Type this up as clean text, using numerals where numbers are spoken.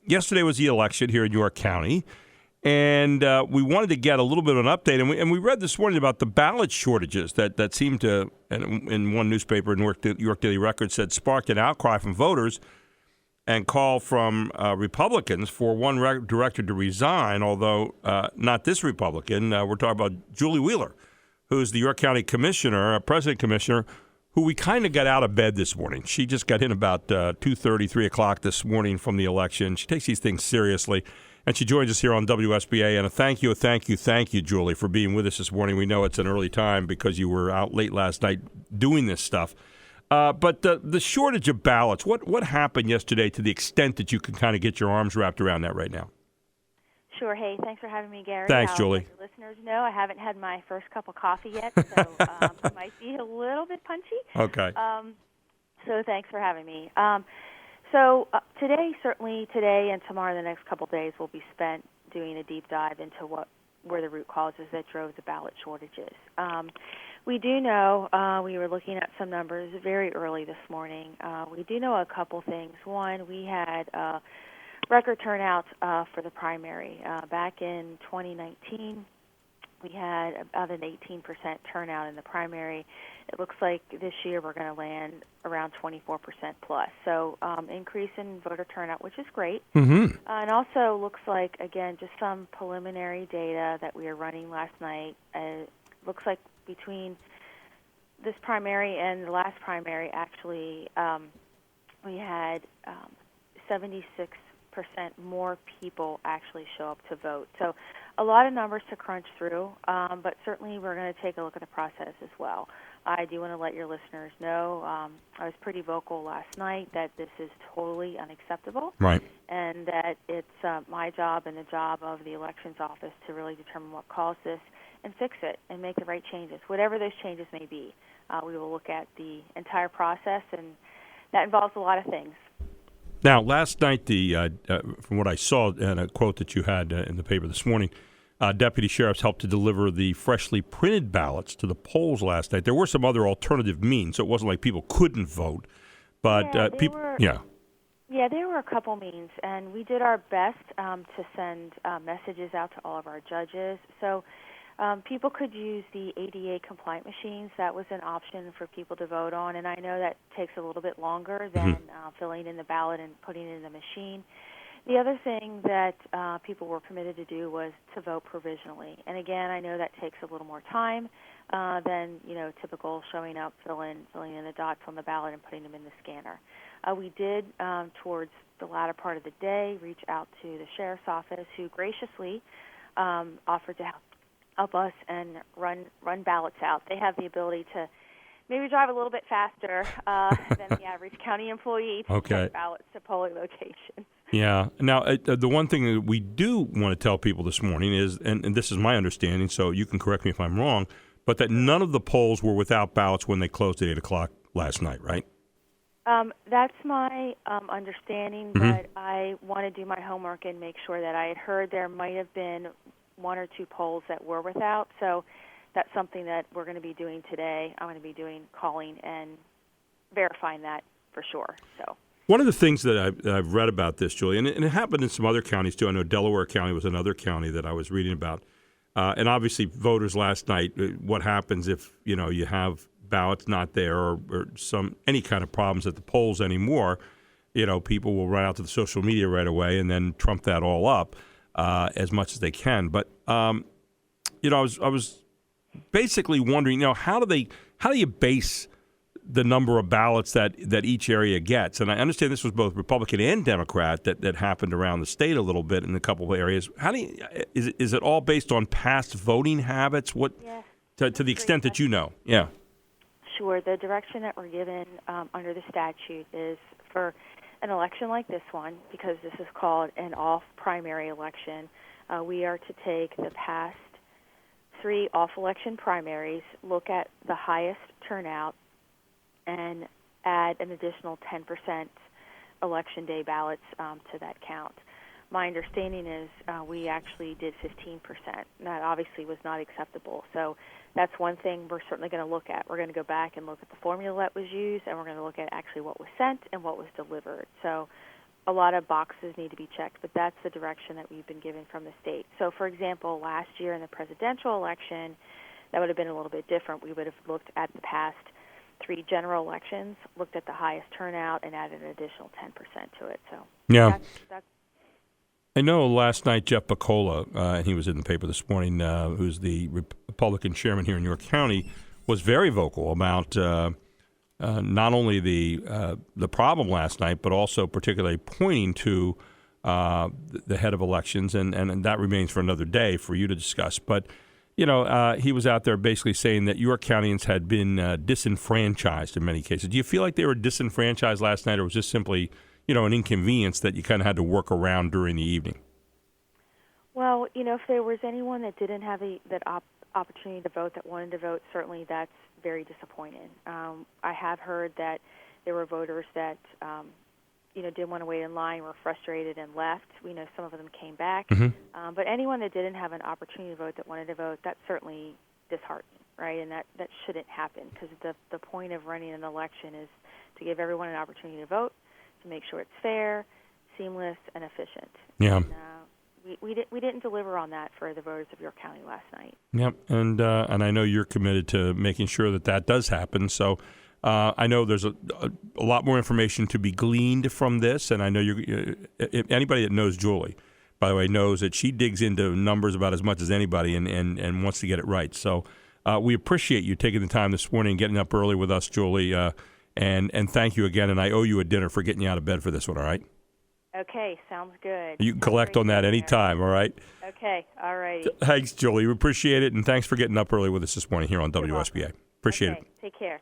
yesterday was the election here in York County, and we wanted to get a little bit of an update. And we read this morning about the ballot shortages that seemed to, in one newspaper in York Daily Record, said sparked an outcry from voters and call from Republicans for one director to resign, although not this Republican. We're talking about Julie Wheeler, who's the York County Commissioner, President Commissioner, who we kind of got out of bed this morning. She just got in about 2:30, 3 o'clock this morning from the election. She takes these things seriously, and she joins us here on WSBA. And thank you, Julie, for being with us this morning. We know it's an early time because you were out late last night doing this stuff. But the shortage of ballots, what happened yesterday to the extent that you can kind of get your arms wrapped around that right now? Sure. Hey, thanks for having me, Gary. Thanks, Julie. Your listeners know I haven't had my first cup of coffee yet, so it might be a little bit punchy. Okay. So thanks for having me. So today and tomorrow, the next couple of days, will be spent doing a deep dive into were the root causes that drove the ballot shortages. We do know, we were looking at some numbers very early this morning. We do know a couple things. One, we had record turnout for the primary. Back in 2019, we had about an 18% turnout in the primary. It looks like this year we're going to land around 24% plus. So increase in voter turnout, which is great. Mm-hmm. And also looks like, again, just some preliminary data that we were running last night. Looks like between this primary and the last primary, actually, we had 76% more people actually show up to vote. So a lot of numbers to crunch through, but certainly we're going to take a look at the process as well. I do want to let your listeners know I was pretty vocal last night that this is totally unacceptable, right, and that it's my job and the job of the elections office to really determine what caused this and fix it and make the right changes, whatever those changes may be. We will look at the entire process, and that involves a lot of things. Now, last night, from what I saw, and a quote that you had in the paper this morning, deputy sheriffs helped to deliver the freshly printed ballots to the polls last night. There were some other alternative means, so it wasn't like people couldn't vote, but people, Yeah, there were a couple means, and we did our best to send messages out to all of our judges. So people could use the ADA compliant machines. That was an option for people to vote on, and I know that takes a little bit longer than filling in the ballot and putting it in the machine. The other thing that people were permitted to do was to vote provisionally. And again, I know that takes a little more time than typical showing up, filling in the dots on the ballot and putting them in the scanner. We did, towards the latter part of the day, reach out to the sheriff's office, who graciously offered to help us and run ballots out. They have the ability to maybe drive a little bit faster than the average county employee to take ballots to polling locations. Yeah. Now, the one thing that we do want to tell people this morning is, and this is my understanding, so you can correct me if I'm wrong, but that none of the polls were without ballots when they closed at 8 o'clock last night, right? That's my understanding, but I want to do my homework and make sure that I had heard there might have been one or two polls that were without, so that's something that we're going to be doing today. I'm going to be calling and verifying that for sure. So one of the things that I've read about this, Julie, and it happened in some other counties too. I know Delaware County was another county that I was reading about, and obviously voters last night. What happens if you have ballots not there or any kind of problems at the polls anymore? People will run out to the social media right away and then trump that all up as much as they can. But I was basically wondering, how do you base the number of ballots that each area gets? And I understand this was both Republican and Democrat that happened around the state a little bit in a couple of areas. Is it all based on past voting habits? To the extent that you know? Yeah. Sure. The direction that we're given under the statute is for an election like this one, because this is called an off-primary election, we are to take the past 3 off-election primaries, look at the highest turnout, and add an additional 10% election day ballots to that count. My understanding is we actually did 15%. That obviously was not acceptable. So that's one thing we're certainly going to look at. We're going to go back and look at the formula that was used, and we're going to look at actually what was sent and what was delivered. So a lot of boxes need to be checked, but that's the direction that we've been given from the state. So, for example, last year in the presidential election, that would have been a little bit different. We would have looked at the past 3 general elections, looked at the highest turnout, and added an additional 10% to it. So, yeah. that's I know last night Jeff Picola, and he was in the paper this morning, who's the Republican chairman here in York County, was very vocal about not only the problem last night, but also particularly pointing to the head of elections, and that remains for another day for you to discuss. But, he was out there basically saying that York Countyans had been disenfranchised in many cases. Do you feel like they were disenfranchised last night, or was this simply an inconvenience that you kind of had to work around during the evening? Well, if there was anyone that didn't have that opportunity to vote, that wanted to vote, certainly that's very disappointing. I have heard that there were voters that, didn't want to wait in line, were frustrated and left. We know some of them came back. Mm-hmm. But anyone that didn't have an opportunity to vote, that wanted to vote, that's certainly disheartening, right? And that shouldn't happen, because the point of running an election is to give everyone an opportunity to vote, to make sure it's fair, seamless, and efficient. Yeah. And, we didn't deliver on that for the voters of York County last night. Yep, and I know you're committed to making sure that does happen. So I know there's a lot more information to be gleaned from this, and I know if anybody that knows Julie, by the way, knows that she digs into numbers about as much as anybody and wants to get it right. So we appreciate you taking the time this morning and getting up early with us, Julie, and thank you again. And I owe you a dinner for getting you out of bed for this one, all right? Okay, sounds good. You can collect on that anytime, all right? Okay, all righty. Thanks, Julie. We appreciate it, and thanks for getting up early with us this morning here on WSBA. Appreciate it. Take care.